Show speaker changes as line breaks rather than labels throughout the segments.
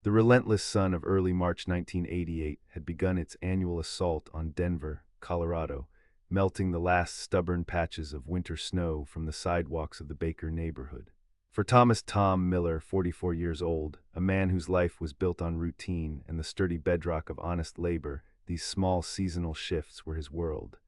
The relentless sun of early March 1988 had begun its annual assault on Denver, Colorado, melting the last stubborn patches of winter snow from the sidewalks of the Baker neighborhood. For Thomas Tom Miller, 44 years old, a man whose life was built on routine and the sturdy bedrock of honest labor, these small seasonal shifts were his world.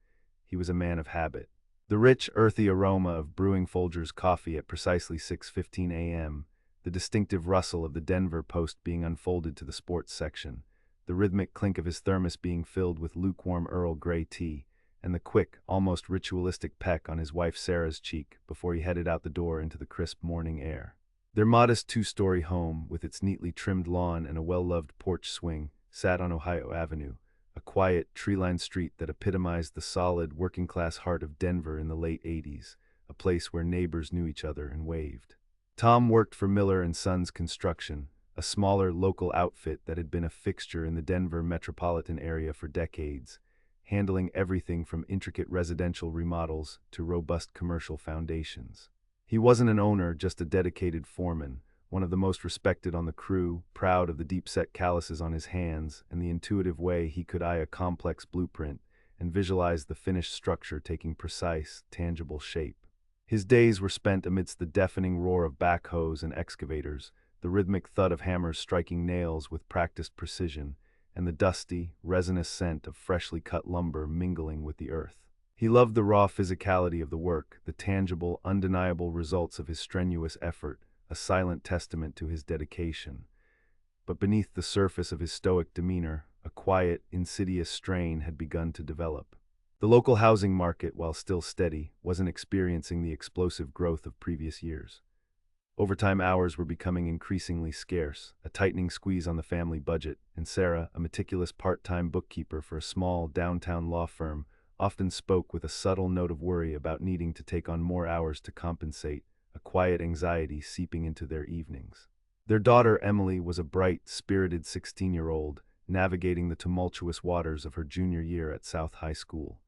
He was a man of habit. The rich, earthy aroma of brewing Folgers coffee at precisely 6:15 a.m., the distinctive rustle of the Denver Post being unfolded to the sports section, the rhythmic clink of his thermos being filled with lukewarm Earl Grey tea, and the quick, almost ritualistic peck on his wife Sarah's cheek before he headed out the door into the crisp morning air. Their modest two-story home, with its neatly trimmed lawn and a well-loved porch swing, sat on Ohio Avenue, a quiet, tree-lined street that epitomized the solid, working-class heart of Denver in the late 80s, a place where neighbors knew each other and waved. Tom worked for Miller and Sons Construction, a smaller local outfit that had been a fixture in the Denver metropolitan area for decades, handling everything from intricate residential remodels to robust commercial foundations. He wasn't an owner, just a dedicated foreman, one of the most respected on the crew, proud of the deep-set calluses on his hands and the intuitive way he could eye a complex blueprint and visualize the finished structure taking precise, tangible shape. His days were spent amidst the deafening roar of backhoes and excavators, the rhythmic thud of hammers striking nails with practiced precision, and the dusty, resinous scent of freshly cut lumber mingling with the earth. He loved the raw physicality of the work, the tangible, undeniable results of his strenuous effort, a silent testament to his dedication. But beneath the surface of his stoic demeanor, a quiet, insidious strain had begun to develop. The local housing market, while still steady, wasn't experiencing the explosive growth of previous years. Overtime hours were becoming increasingly scarce, a tightening squeeze on the family budget, and Sarah, a meticulous part-time bookkeeper for a small downtown law firm, often spoke with a subtle note of worry about needing to take on more hours to compensate, a quiet anxiety seeping into their evenings. Their daughter, Emily, was a bright, spirited 16-year-old, navigating the tumultuous waters of her junior year at South High School.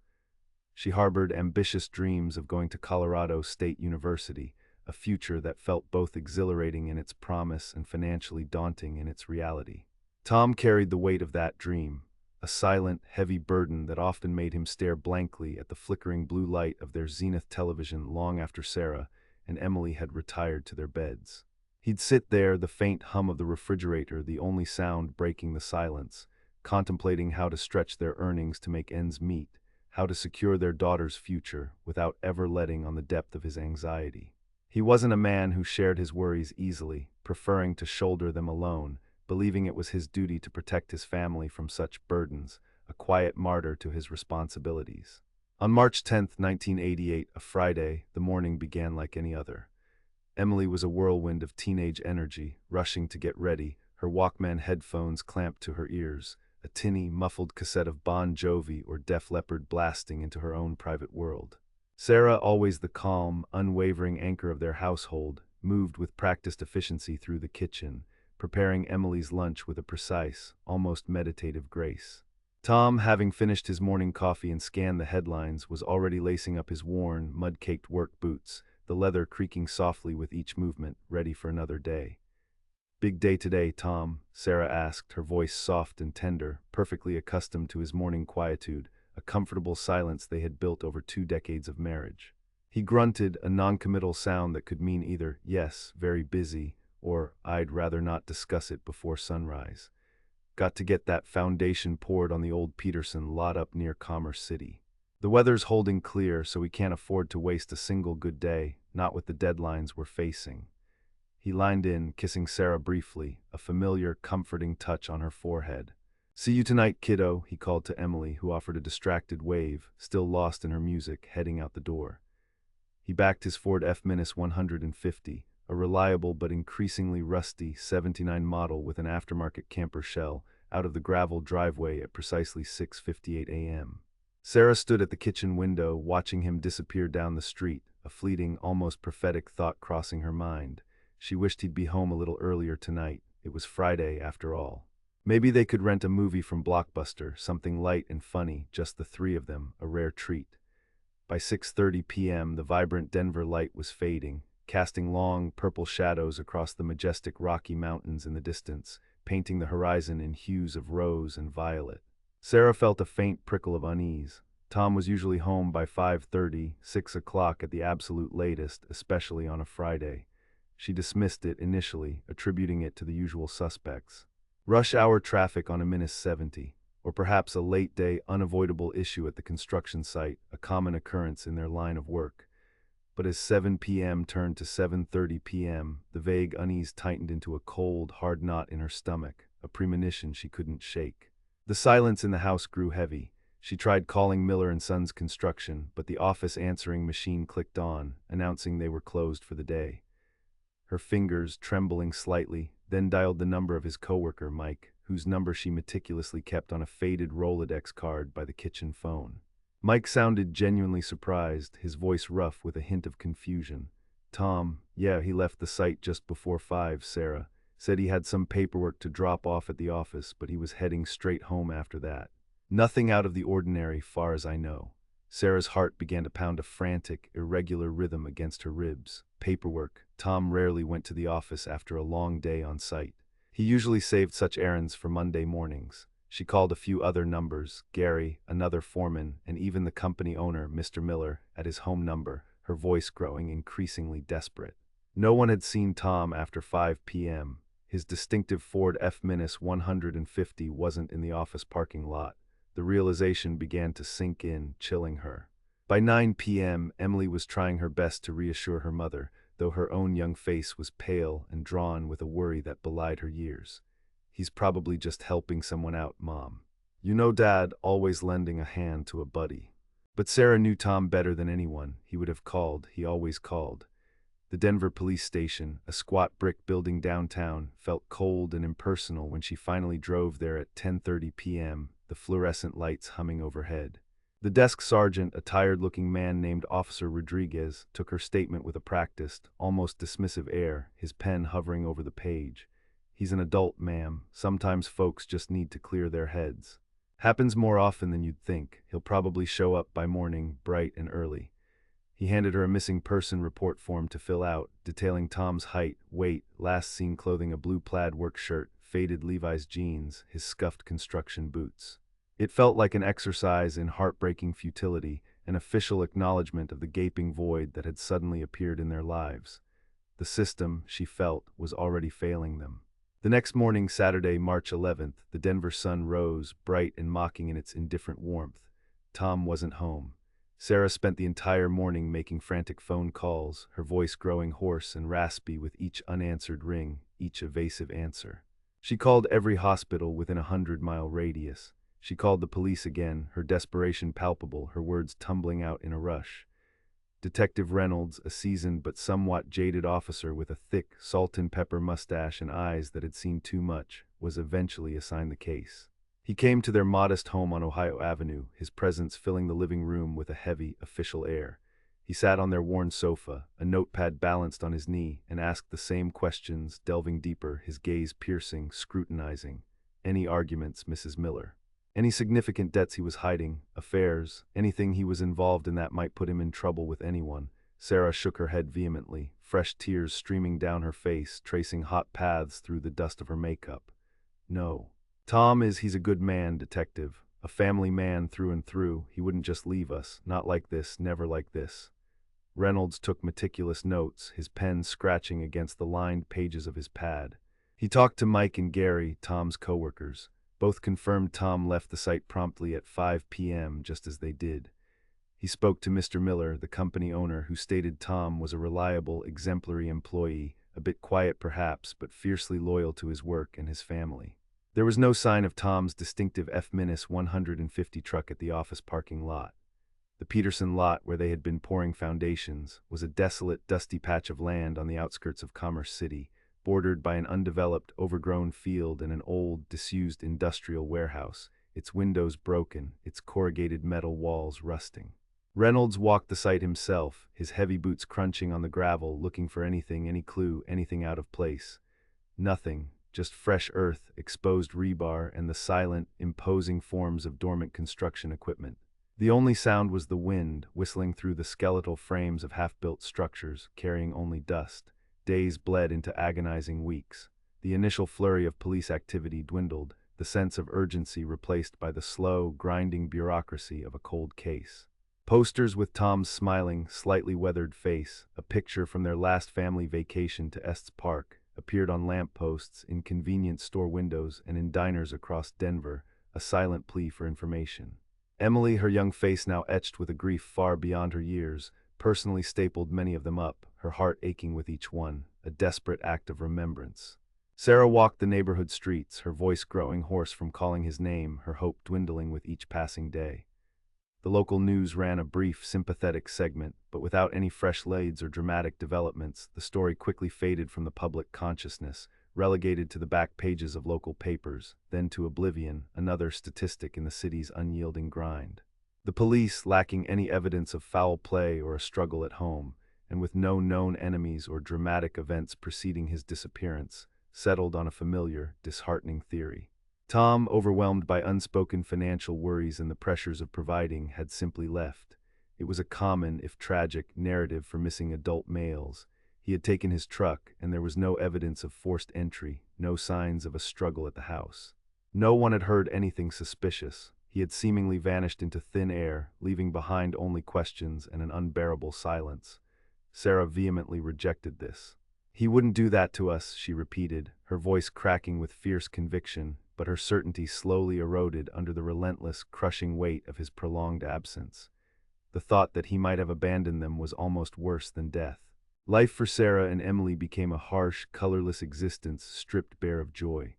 She harbored ambitious dreams of going to Colorado State University, a future that felt both exhilarating in its promise and financially daunting in its reality. Tom carried the weight of that dream, a silent, heavy burden that often made him stare blankly at the flickering blue light of their Zenith television long after Sarah and Emily had retired to their beds. He'd sit there, the faint hum of the refrigerator the only sound breaking the silence, contemplating how to stretch their earnings to make ends meet, how to secure their daughter's future without ever letting on the depth of his anxiety. He wasn't a man who shared his worries easily, preferring to shoulder them alone, believing it was his duty to protect his family from such burdens, a quiet martyr to his responsibilities. On March 10, 1988, a Friday, the morning began like any other. Emily was a whirlwind of teenage energy, rushing to get ready, her Walkman headphones clamped to her ears, a tinny, muffled cassette of Bon Jovi or Def Leppard blasting into her own private world. Sarah, always the calm, unwavering anchor of their household, moved with practiced efficiency through the kitchen, preparing Emily's lunch with a precise, almost meditative grace. Tom, having finished his morning coffee and scanned the headlines, was already lacing up his worn, mud-caked work boots, the leather creaking softly with each movement, ready for another day. "Big day today, Tom?" Sarah asked, her voice soft and tender, perfectly accustomed to his morning quietude, a comfortable silence they had built over 2 decades of marriage. He grunted, a noncommittal sound that could mean either, "Yes, very busy," or "I'd rather not discuss it before sunrise. Got to get that foundation poured on the old Peterson lot up near Commerce City. The weather's holding clear, so we can't afford to waste a single good day, not with the deadlines we're facing." He leaned in, kissing Sarah briefly, a familiar, comforting touch on her forehead. "See you tonight, kiddo," he called to Emily, who offered a distracted wave, still lost in her music, heading out the door. He backed his Ford F-150, a reliable but increasingly rusty 79 model with an aftermarket camper shell, out of the gravel driveway at precisely 6:58 a.m. Sarah stood at the kitchen window, watching him disappear down the street, a fleeting, almost prophetic thought crossing her mind. She wished he'd be home a little earlier tonight. It was Friday, after all. Maybe they could rent a movie from Blockbuster, something light and funny, just the three of them, a rare treat. By 6:30 p.m., the vibrant Denver light was fading, casting long, purple shadows across the majestic Rocky Mountains in the distance, painting the horizon in hues of rose and violet. Sarah felt a faint prickle of unease. Tom was usually home by 5:30, 6 o'clock at the absolute latest, especially on a Friday. She dismissed it initially, attributing it to the usual suspects. Rush hour traffic on a minus 70, or perhaps a late-day unavoidable issue at the construction site, a common occurrence in their line of work. But as 7 p.m. turned to 7:30 p.m., the vague unease tightened into a cold, hard knot in her stomach, a premonition she couldn't shake. The silence in the house grew heavy. She tried calling Miller and Sons Construction, but the office answering machine clicked on, announcing they were closed for the day. Her fingers, trembling slightly, then dialed the number of his coworker, Mike, whose number she meticulously kept on a faded Rolodex card by the kitchen phone. Mike sounded genuinely surprised, his voice rough with a hint of confusion. Tom, yeah, he left the site just before 5, Sarah. Said he had some paperwork to drop off at the office, but he was heading straight home after that. Nothing out of the ordinary, far as I know. Sarah's heart began to pound a frantic, irregular rhythm against her ribs. Paperwork. Tom rarely went to the office after a long day on site. He usually saved such errands for Monday mornings. She called a few other numbers, Gary, another foreman, and even the company owner, Mr. Miller, at his home number, her voice growing increasingly desperate. No one had seen Tom after 5 p.m. His distinctive Ford F-150 wasn't in the office parking lot. The realization began to sink in, chilling her. By 9 p.m., Emily was trying her best to reassure her mother, though her own young face was pale and drawn with a worry that belied her years. He's probably just helping someone out, Mom. You know Dad, always lending a hand to a buddy. But Sarah knew Tom better than anyone. He would have called, he always called. The Denver police station, a squat brick building downtown, felt cold and impersonal when she finally drove there at 10:30 p.m., the fluorescent lights humming overhead. The desk sergeant, a tired-looking man named Officer Rodriguez, took her statement with a practiced, almost dismissive air, his pen hovering over the page. He's an adult, ma'am. Sometimes folks just need to clear their heads. Happens more often than you'd think. He'll probably show up by morning, bright and early. He handed her a missing person report form to fill out, detailing Tom's height, weight, last seen clothing a blue plaid work shirt, faded Levi's jeans, his scuffed construction boots. It felt like an exercise in heartbreaking futility, an official acknowledgement of the gaping void that had suddenly appeared in their lives. The system, she felt, was already failing them. The next morning, Saturday, March 11th, the Denver sun rose, bright and mocking in its indifferent warmth. Tom wasn't home. Sarah spent the entire morning making frantic phone calls, her voice growing hoarse and raspy with each unanswered ring, each evasive answer. She called every hospital within a 100-mile radius. She called the police again, her desperation palpable, her words tumbling out in a rush. Detective Reynolds, a seasoned but somewhat jaded officer with a thick, salt-and-pepper mustache and eyes that had seen too much, was eventually assigned the case. He came to their modest home on Ohio Avenue, his presence filling the living room with a heavy, official air. He sat on their worn sofa, a notepad balanced on his knee, and asked the same questions, delving deeper, his gaze piercing, scrutinizing. Any arguments, Mrs. Miller? Any significant debts he was hiding, affairs, anything he was involved in that might put him in trouble with anyone? Sarah shook her head vehemently, fresh tears streaming down her face, tracing hot paths through the dust of her makeup. No. He's a good man, detective. A family man through and through. He wouldn't just leave us. Not like this, never like this. Reynolds took meticulous notes, his pen scratching against the lined pages of his pad. He talked to Mike and Gary, Tom's coworkers. Both confirmed Tom left the site promptly at 5 p.m., just as they did. He spoke to Mr. Miller, the company owner, who stated Tom was a reliable, exemplary employee, a bit quiet perhaps, but fiercely loyal to his work and his family. There was no sign of Tom's distinctive F-150 truck at the office parking lot. The Peterson lot, where they had been pouring foundations, was a desolate, dusty patch of land on the outskirts of Commerce City, bordered by an undeveloped, overgrown field and an old, disused industrial warehouse, its windows broken, its corrugated metal walls rusting. Reynolds walked the site himself, his heavy boots crunching on the gravel, looking for anything, any clue, anything out of place. Nothing, just fresh earth, exposed rebar, and the silent, imposing forms of dormant construction equipment. The only sound was the wind, whistling through the skeletal frames of half-built structures, carrying only dust. Days bled into agonizing weeks. The initial flurry of police activity dwindled, the sense of urgency replaced by the slow, grinding bureaucracy of a cold case. Posters with Tom's smiling, slightly weathered face, a picture from their last family vacation to Estes Park, appeared on lampposts, in convenience store windows, and in diners across Denver, a silent plea for information. Emily, her young face now etched with a grief far beyond her years, personally stapled many of them up, her heart aching with each one, a desperate act of remembrance. Sarah walked the neighborhood streets, her voice growing hoarse from calling his name, her hope dwindling with each passing day. The local news ran a brief, sympathetic segment, but without any fresh leads or dramatic developments, the story quickly faded from the public consciousness, relegated to the back pages of local papers, then to oblivion, another statistic in the city's unyielding grind. The police, lacking any evidence of foul play or a struggle at home, and with no known enemies or dramatic events preceding his disappearance, settled on a familiar, disheartening theory. Tom, overwhelmed by unspoken financial worries and the pressures of providing, had simply left. It was a common, if tragic, narrative for missing adult males. He had taken his truck, and there was no evidence of forced entry, no signs of a struggle at the house. No one had heard anything suspicious. He had seemingly vanished into thin air, leaving behind only questions and an unbearable silence. Sarah vehemently rejected this. "He wouldn't do that to us," she repeated, her voice cracking with fierce conviction, but her certainty slowly eroded under the relentless, crushing weight of his prolonged absence. The thought that he might have abandoned them was almost worse than death. Life for Sarah and Emily became a harsh, colorless existence stripped bare of joy.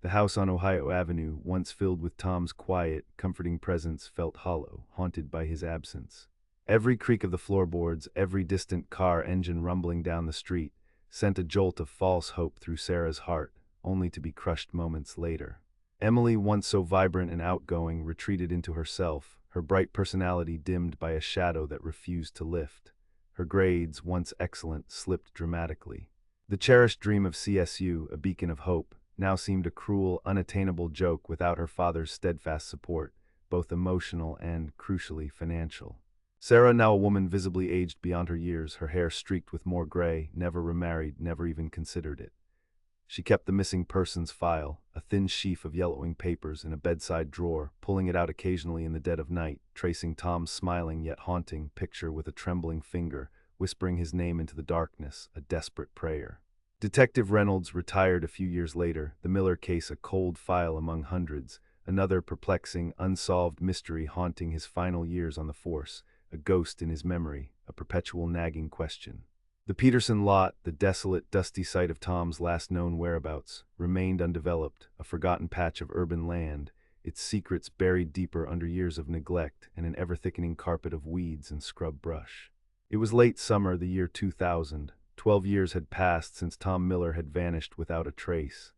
The house on Ohio Avenue, once filled with Tom's quiet, comforting presence, felt hollow, haunted by his absence. Every creak of the floorboards, every distant car engine rumbling down the street, sent a jolt of false hope through Sarah's heart, only to be crushed moments later. Emily, once so vibrant and outgoing, retreated into herself, her bright personality dimmed by a shadow that refused to lift. Her grades, once excellent, slipped dramatically. The cherished dream of CSU, a beacon of hope, now seemed a cruel, unattainable joke without her father's steadfast support, both emotional and, crucially, financial. Sarah, now a woman visibly aged beyond her years, her hair streaked with more gray, never remarried, never even considered it. She kept the missing persons file, a thin sheaf of yellowing papers, in a bedside drawer, pulling it out occasionally in the dead of night, tracing Tom's smiling yet haunting picture with a trembling finger, whispering his name into the darkness, a desperate prayer. Detective Reynolds retired a few years later, the Miller case a cold file among hundreds, another perplexing, unsolved mystery haunting his final years on the force, a ghost in his memory, a perpetual nagging question. The Peterson lot, the desolate, dusty site of Tom's last known whereabouts, remained undeveloped, a forgotten patch of urban land, its secrets buried deeper under years of neglect and an ever-thickening carpet of weeds and scrub brush. It was late summer, the year 2000. 12 years had passed since Tom Miller had vanished without a trace.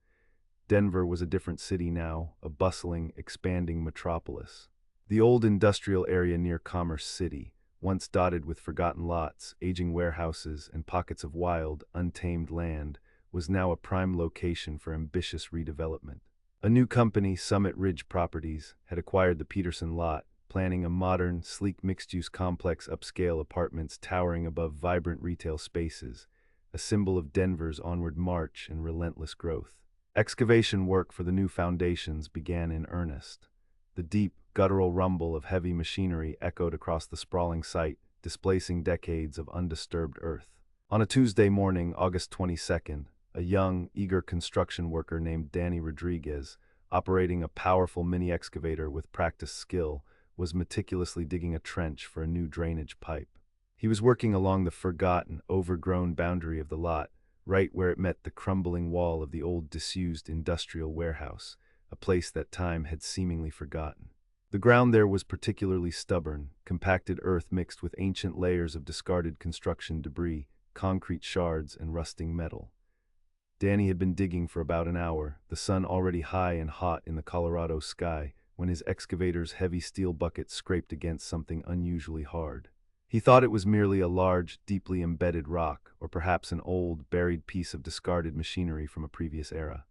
Denver was a different city now, a bustling, expanding metropolis. The old industrial area near Commerce City, once dotted with forgotten lots, aging warehouses, and pockets of wild, untamed land, was now a prime location for ambitious redevelopment. A new company, Summit Ridge Properties, had acquired the Peterson lot, planning a modern, sleek mixed-use complex, upscale apartments towering above vibrant retail spaces, a symbol of Denver's onward march and relentless growth. Excavation work for the new foundations began in earnest. The deep, guttural rumble of heavy machinery echoed across the sprawling site, displacing decades of undisturbed earth. On a Tuesday morning, August 22nd, a young, eager construction worker named Danny Rodriguez, operating a powerful mini-excavator with practiced skill, was meticulously digging a trench for a new drainage pipe. He was working along the forgotten, overgrown boundary of the lot, right where it met the crumbling wall of the old disused industrial warehouse, a place that time had seemingly forgotten. The ground there was particularly stubborn, compacted earth mixed with ancient layers of discarded construction debris, concrete shards, and rusting metal. Danny had been digging for about an hour, the sun already high and hot in the Colorado sky, when his excavator's heavy steel bucket scraped against something unusually hard. He thought it was merely a large, deeply embedded rock, or perhaps an old, buried piece of discarded machinery from a previous era.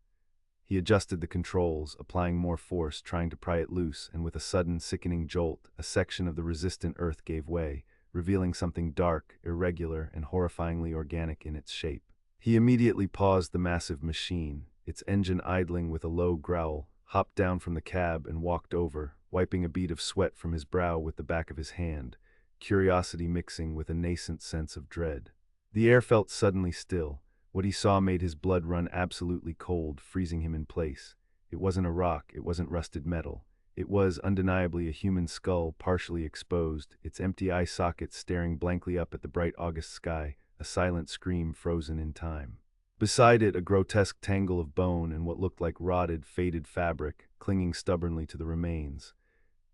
He adjusted the controls, applying more force, trying to pry it loose, and with a sudden, sickening jolt, a section of the resistant earth gave way, revealing something dark, irregular, and horrifyingly organic in its shape. He immediately paused the massive machine, its engine idling with a low growl, hopped down from the cab and walked over, wiping a bead of sweat from his brow with the back of his hand, curiosity mixing with a nascent sense of dread. The air felt suddenly still. What he saw made his blood run absolutely cold, freezing him in place. It wasn't a rock, it wasn't rusted metal. It was undeniably a human skull, partially exposed, its empty eye sockets staring blankly up at the bright August sky, a silent scream frozen in time. Beside it, a grotesque tangle of bone and what looked like rotted, faded fabric, clinging stubbornly to the remains.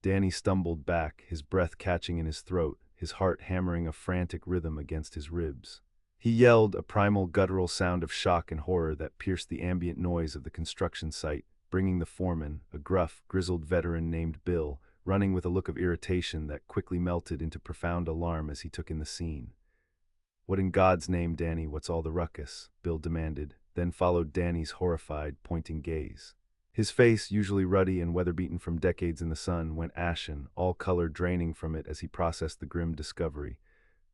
Danny stumbled back, his breath catching in his throat, his heart hammering a frantic rhythm against his ribs. He yelled, a primal guttural sound of shock and horror that pierced the ambient noise of the construction site, bringing the foreman, a gruff, grizzled veteran named Bill, running with a look of irritation that quickly melted into profound alarm as he took in the scene. "What in God's name, Danny, what's all the ruckus?" Bill demanded, then followed Danny's horrified, pointing gaze. His face, usually ruddy and weather-beaten from decades in the sun, went ashen, all color draining from it as he processed the grim discovery.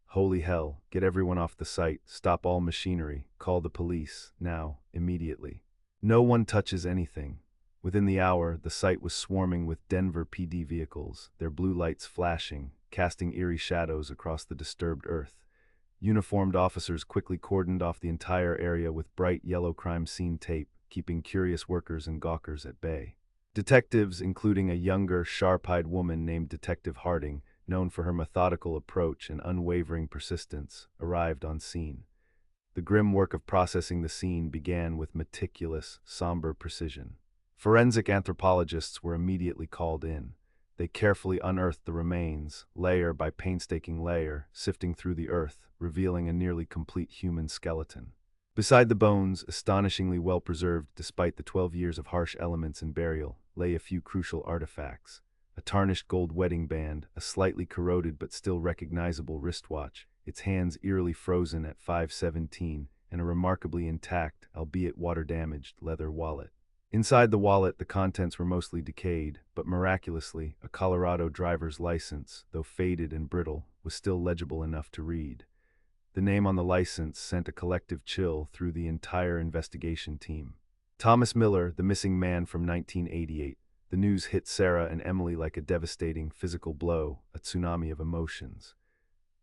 "Holy hell, get everyone off the site, stop all machinery, call the police, now, immediately. No one touches anything." Within the hour, the site was swarming with Denver PD vehicles, their blue lights flashing, casting eerie shadows across the disturbed earth. Uniformed officers quickly cordoned off the entire area with bright yellow crime scene tape, keeping curious workers and gawkers at bay. Detectives, including a younger, sharp-eyed woman named Detective Harding, known for her methodical approach and unwavering persistence, arrived on scene. The grim work of processing the scene began with meticulous, somber precision. Forensic anthropologists were immediately called in. They carefully unearthed the remains, layer by painstaking layer, sifting through the earth, revealing a nearly complete human skeleton. Beside the bones, astonishingly well preserved despite the 12 years of harsh elements and burial, lay a few crucial artifacts. A tarnished gold wedding band, a slightly corroded but still recognizable wristwatch, its hands eerily frozen at 5:17, and a remarkably intact, albeit water-damaged, leather wallet. Inside the wallet, the contents were mostly decayed, but miraculously, a Colorado driver's license, though faded and brittle, was still legible enough to read. The name on the license sent a collective chill through the entire investigation team. Thomas Miller, the missing man from 1988. The news hit Sarah and Emily like a devastating physical blow, a tsunami of emotions.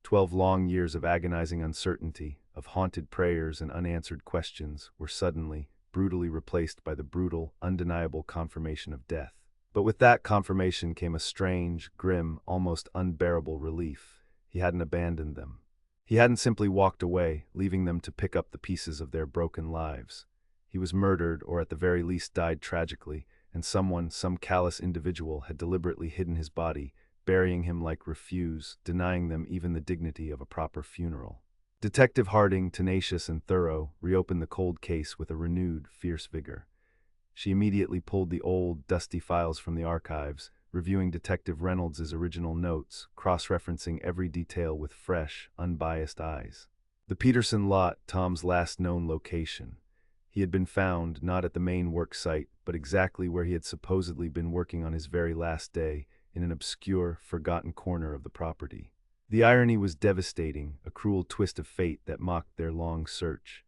12 long years of agonizing uncertainty, of haunted prayers and unanswered questions, were suddenly, brutally replaced by the brutal, undeniable confirmation of death. But with that confirmation came a strange, grim, almost unbearable relief. He hadn't abandoned them. He hadn't simply walked away, leaving them to pick up the pieces of their broken lives. He was murdered, or at the very least died tragically, and someone, some callous individual, had deliberately hidden his body, burying him like refuse, denying them even the dignity of a proper funeral. Detective Harding, tenacious and thorough, reopened the cold case with a renewed, fierce vigor. She immediately pulled the old, dusty files from the archives, reviewing Detective Reynolds' original notes, cross-referencing every detail with fresh, unbiased eyes. The Peterson lot, Tom's last known location. He had been found, not at the main work site, but exactly where he had supposedly been working on his very last day, in an obscure, forgotten corner of the property. The irony was devastating, a cruel twist of fate that mocked their long search.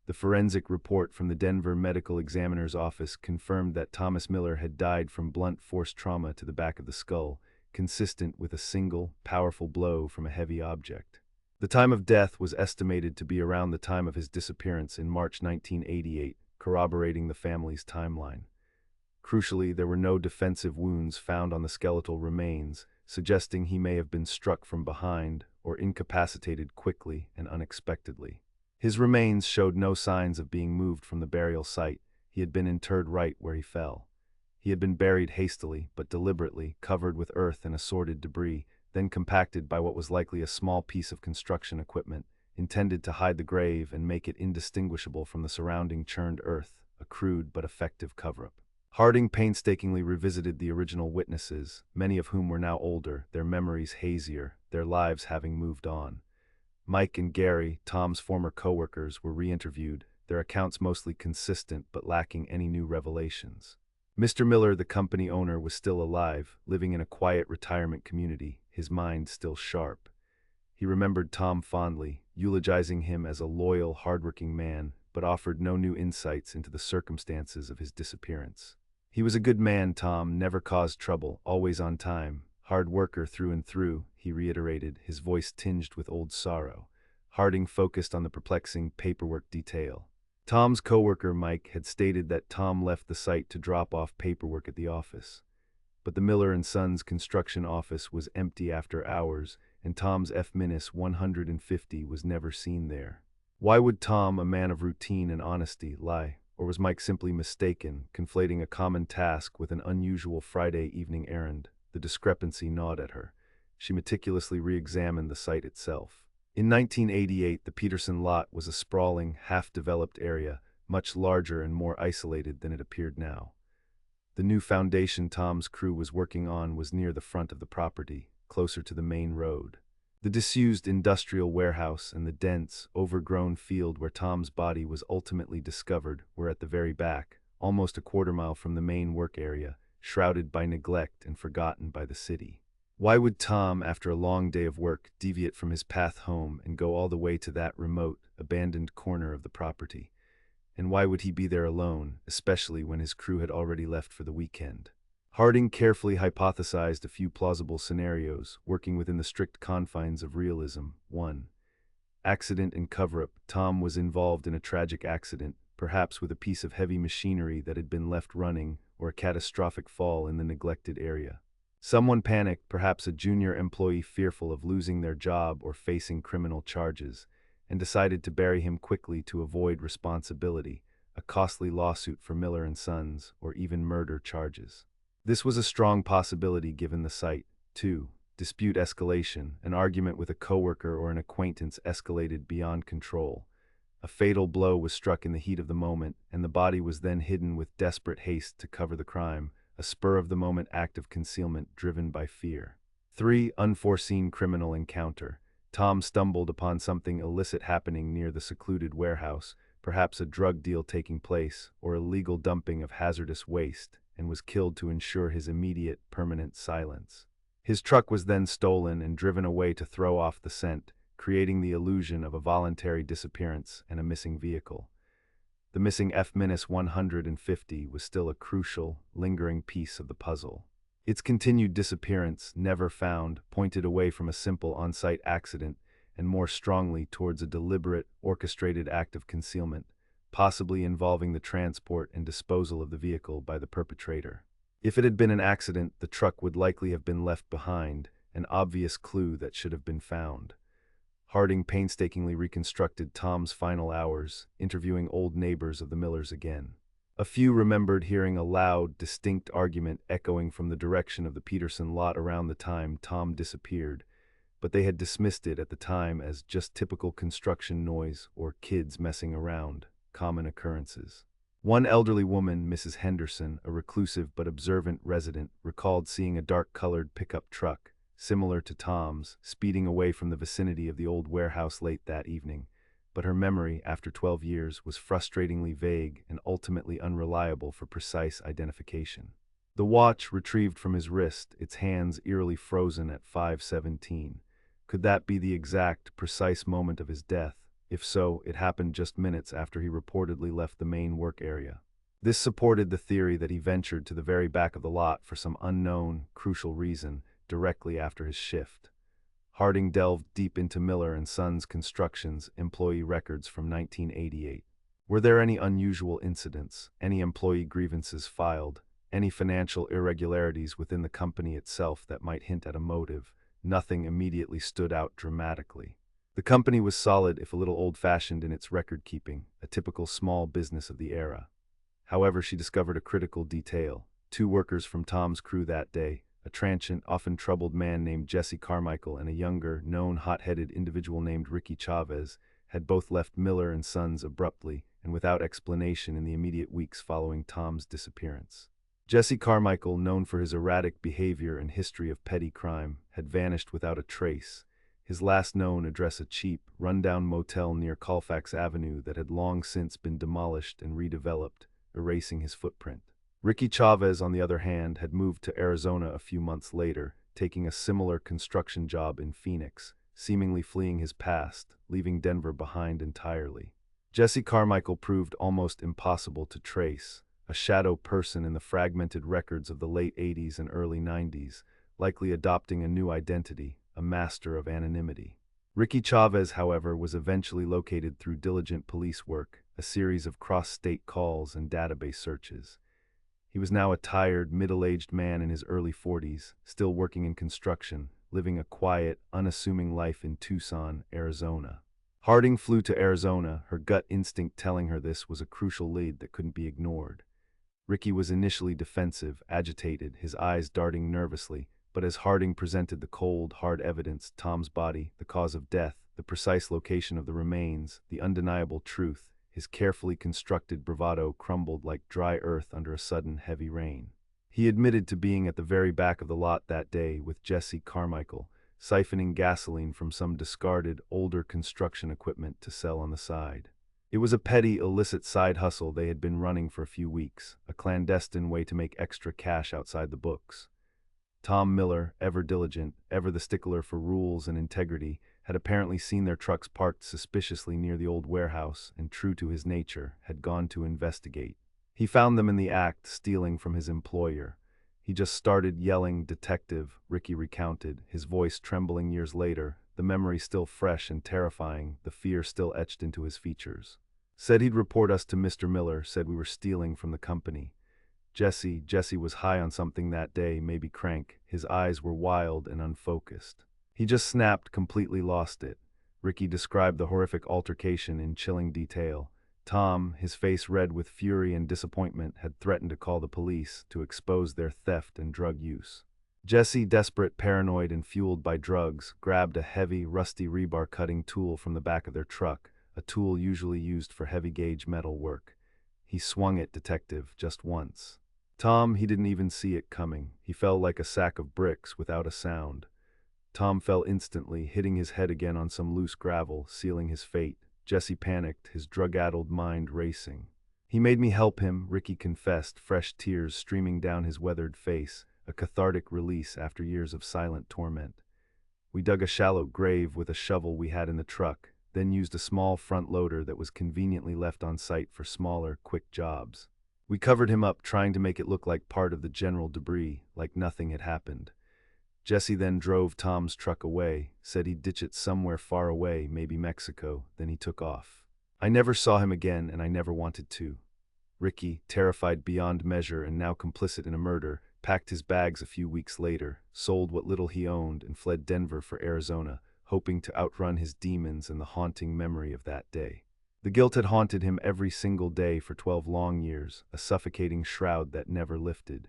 The forensic report from the Denver Medical Examiner's office confirmed that Thomas Miller had died from blunt force trauma to the back of the skull, consistent with a single, powerful blow from a heavy object. The time of death was estimated to be around the time of his disappearance in March 1988, corroborating the family's timeline. Crucially, there were no defensive wounds found on the skeletal remains, suggesting he may have been struck from behind or incapacitated quickly and unexpectedly. His remains showed no signs of being moved from the burial site. He had been interred right where he fell. He had been buried hastily, but deliberately, covered with earth and assorted debris, then compacted by what was likely a small piece of construction equipment, intended to hide the grave and make it indistinguishable from the surrounding churned earth, a crude but effective cover-up. Harding painstakingly revisited the original witnesses, many of whom were now older, their memories hazier, their lives having moved on. Mike and Gary, Tom's former co-workers, were re-interviewed, their accounts mostly consistent but lacking any new revelations. Mr. Miller, the company owner, was still alive, living in a quiet retirement community, his mind still sharp. He remembered Tom fondly, eulogizing him as a loyal, hardworking man, but offered no new insights into the circumstances of his disappearance. He was a good man, Tom, never caused trouble, always on time. Hard worker through and through, he reiterated, his voice tinged with old sorrow. Harding focused on the perplexing paperwork detail. Tom's coworker, Mike, had stated that Tom left the site to drop off paperwork at the office. But the Miller and Sons construction office was empty after hours, and Tom's F-150 was never seen there. Why would Tom, a man of routine and honesty, lie? Or was Mike simply mistaken, conflating a common task with an unusual Friday evening errand? The discrepancy gnawed at her. She meticulously re-examined the site itself. In 1988, the Peterson lot was a sprawling, half-developed area, much larger and more isolated than it appeared now. The new foundation Tom's crew was working on was near the front of the property, closer to the main road. The disused industrial warehouse and the dense, overgrown field where Tom's body was ultimately discovered were at the very back, almost a quarter-mile from the main work area, shrouded by neglect and forgotten by the city. Why would Tom, after a long day of work, deviate from his path home and go all the way to that remote, abandoned corner of the property? And why would he be there alone, especially when his crew had already left for the weekend? Harding carefully hypothesized a few plausible scenarios, working within the strict confines of realism. 1. Accident and cover-up. Tom was involved in a tragic accident, perhaps with a piece of heavy machinery that had been left running, or a catastrophic fall in the neglected area. Someone panicked, perhaps a junior employee fearful of losing their job or facing criminal charges, and decided to bury him quickly to avoid responsibility, a costly lawsuit for Miller and Sons, or even murder charges. This was a strong possibility given the site. 2. Dispute escalation. An argument with a coworker or an acquaintance escalated beyond control. A fatal blow was struck in the heat of the moment, and the body was then hidden with desperate haste to cover the crime, a spur-of-the-moment act of concealment driven by fear. 3. Unforeseen criminal encounter. Tom stumbled upon something illicit happening near the secluded warehouse, perhaps a drug deal taking place, or illegal dumping of hazardous waste, and was killed to ensure his immediate, permanent silence. His truck was then stolen and driven away to throw off the scent, creating the illusion of a voluntary disappearance and a missing vehicle. The missing F-150 was still a crucial, lingering piece of the puzzle. Its continued disappearance, never found, pointed away from a simple on-site accident and more strongly towards a deliberate, orchestrated act of concealment, possibly involving the transport and disposal of the vehicle by the perpetrator. If it had been an accident, the truck would likely have been left behind, an obvious clue that should have been found. Harding painstakingly reconstructed Tom's final hours, interviewing old neighbors of the Millers again. A few remembered hearing a loud, distinct argument echoing from the direction of the Peterson lot around the time Tom disappeared, but they had dismissed it at the time as just typical construction noise or kids messing around, common occurrences. One elderly woman, Mrs. Henderson, a reclusive but observant resident, recalled seeing a dark-colored pickup truck, similar to Tom's, speeding away from the vicinity of the old warehouse late that evening, but her memory, after 12 years, was frustratingly vague and ultimately unreliable for precise identification. The watch retrieved from his wrist, its hands eerily frozen at 5:17. Could that be the exact, precise moment of his death? If so, it happened just minutes after he reportedly left the main work area. This supported the theory that he ventured to the very back of the lot for some unknown, crucial reason, directly after his shift. Harding delved deep into Miller and Sons Construction's employee records from 1988. Were there any unusual incidents, any employee grievances filed, any financial irregularities within the company itself that might hint at a motive? Nothing immediately stood out dramatically. The company was solid if a little old-fashioned in its record-keeping, a typical small business of the era. However, she discovered a critical detail. 2 workers from Tom's crew that day, a transient, often troubled man named Jesse Carmichael and a younger, known hot-headed individual named Ricky Chavez, had both left Miller and Sons abruptly and without explanation in the immediate weeks following Tom's disappearance. Jesse Carmichael, known for his erratic behavior and history of petty crime, had vanished without a trace. His last known address a cheap, run-down motel near Colfax Avenue that had long since been demolished and redeveloped, erasing his footprint. Ricky Chavez, on the other hand, had moved to Arizona a few months later, taking a similar construction job in Phoenix, seemingly fleeing his past, leaving Denver behind entirely. Jesse Carmichael proved almost impossible to trace, a shadow person in the fragmented records of the late 80s and early 90s, likely adopting a new identity, a master of anonymity. Ricky Chavez, however, was eventually located through diligent police work, a series of cross-state calls and database searches. He was now a tired, middle-aged man in his early 40s, still working in construction, living a quiet, unassuming life in Tucson, Arizona. Harding flew to Arizona, her gut instinct telling her this was a crucial lead that couldn't be ignored. Ricky was initially defensive, agitated, his eyes darting nervously, but as Harding presented the cold, hard evidence, Tom's body, the cause of death, the precise location of the remains, the undeniable truth, his carefully constructed bravado crumbled like dry earth under a sudden heavy rain. He admitted to being at the very back of the lot that day with Jesse Carmichael, siphoning gasoline from some discarded, older construction equipment to sell on the side. It was a petty, illicit side hustle they had been running for a few weeks, a clandestine way to make extra cash outside the books. Tom Miller, ever diligent, ever the stickler for rules and integrity, had apparently seen their trucks parked suspiciously near the old warehouse and, true to his nature, had gone to investigate. He found them in the act, stealing from his employer. He just started yelling, "Detective," Ricky recounted, his voice trembling years later, the memory still fresh and terrifying, the fear still etched into his features. Said he'd report us to Mr. Miller, said we were stealing from the company. Jesse was high on something that day, maybe crank. His eyes were wild and unfocused. He just snapped, completely lost it. Ricky described the horrific altercation in chilling detail. Tom, his face red with fury and disappointment, had threatened to call the police to expose their theft and drug use. Jesse, desperate, paranoid, and fueled by drugs, grabbed a heavy, rusty rebar cutting tool from the back of their truck, a tool usually used for heavy-gauge metal work. He swung it, detective, just once. Tom, he didn't even see it coming. He fell like a sack of bricks without a sound. Tom fell instantly, hitting his head again on some loose gravel, sealing his fate. Jesse panicked, his drug-addled mind racing. He made me help him, Ricky confessed, fresh tears streaming down his weathered face, a cathartic release after years of silent torment. We dug a shallow grave with a shovel we had in the truck, then used a small front loader that was conveniently left on site for smaller, quick jobs. We covered him up, trying to make it look like part of the general debris, like nothing had happened. Jesse then drove Tom's truck away, said he'd ditch it somewhere far away, maybe Mexico, then he took off. I never saw him again, and I never wanted to. Ricky, terrified beyond measure and now complicit in a murder, packed his bags a few weeks later, sold what little he owned, and fled Denver for Arizona, hoping to outrun his demons and the haunting memory of that day. The guilt had haunted him every single day for 12 long years, a suffocating shroud that never lifted.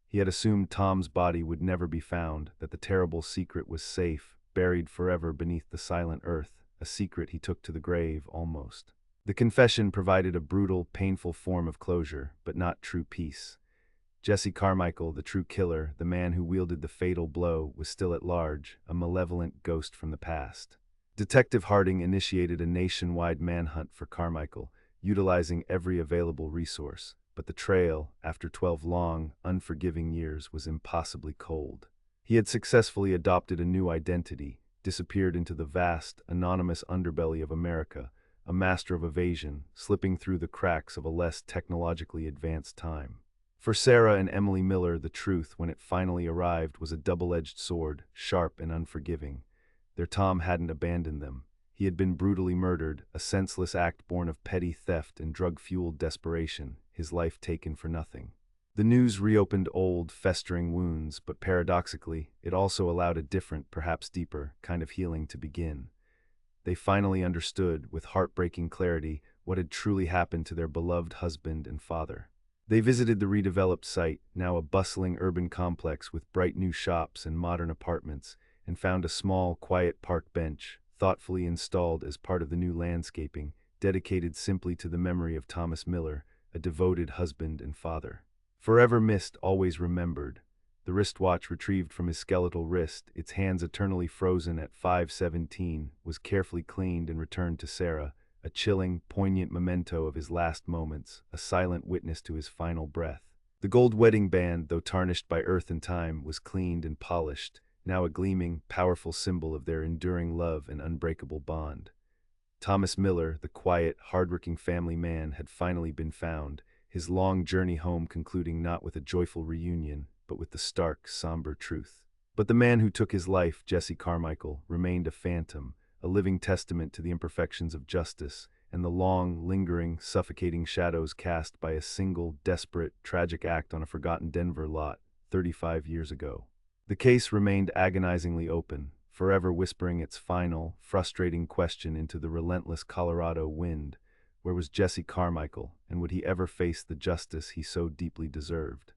He had assumed Tom's body would never be found, that the terrible secret was safe, buried forever beneath the silent earth, a secret he took to the grave, almost. The confession provided a brutal, painful form of closure, but not true peace. Jesse Carmichael, the true killer, the man who wielded the fatal blow, was still at large, a malevolent ghost from the past. Detective Harding initiated a nationwide manhunt for Carmichael, utilizing every available resource, but the trail, after 12 long, unforgiving years, was impossibly cold. He had successfully adopted a new identity, disappeared into the vast, anonymous underbelly of America, a master of evasion, slipping through the cracks of a less technologically advanced time. For Sarah and Emily Miller, the truth, when it finally arrived, was a double-edged sword, sharp and unforgiving. Their Tom hadn't abandoned them. He had been brutally murdered, a senseless act born of petty theft and drug-fueled desperation, his life taken for nothing. The news reopened old, festering wounds, but paradoxically, it also allowed a different, perhaps deeper, kind of healing to begin. They finally understood, with heartbreaking clarity, what had truly happened to their beloved husband and father. They visited the redeveloped site, now a bustling urban complex with bright new shops and modern apartments, and found a small, quiet park bench, thoughtfully installed as part of the new landscaping, dedicated simply to the memory of Thomas Miller, a devoted husband and father. Forever missed, always remembered. The wristwatch retrieved from his skeletal wrist, its hands eternally frozen at 5:17, was carefully cleaned and returned to Sarah, a chilling, poignant memento of his last moments, a silent witness to his final breath. The gold wedding band, though tarnished by earth and time, was cleaned and polished, now a gleaming, powerful symbol of their enduring love and unbreakable bond. Thomas Miller, the quiet, hardworking family man, had finally been found, his long journey home concluding not with a joyful reunion, but with the stark, somber truth. But the man who took his life, Jesse Carmichael, remained a phantom, a living testament to the imperfections of justice and the long, lingering, suffocating shadows cast by a single, desperate, tragic act on a forgotten Denver lot 35 years ago. The case remained agonizingly open, forever whispering its final, frustrating question into the relentless Colorado wind. Where was Jesse Carmichael, and would he ever face the justice he so deeply deserved?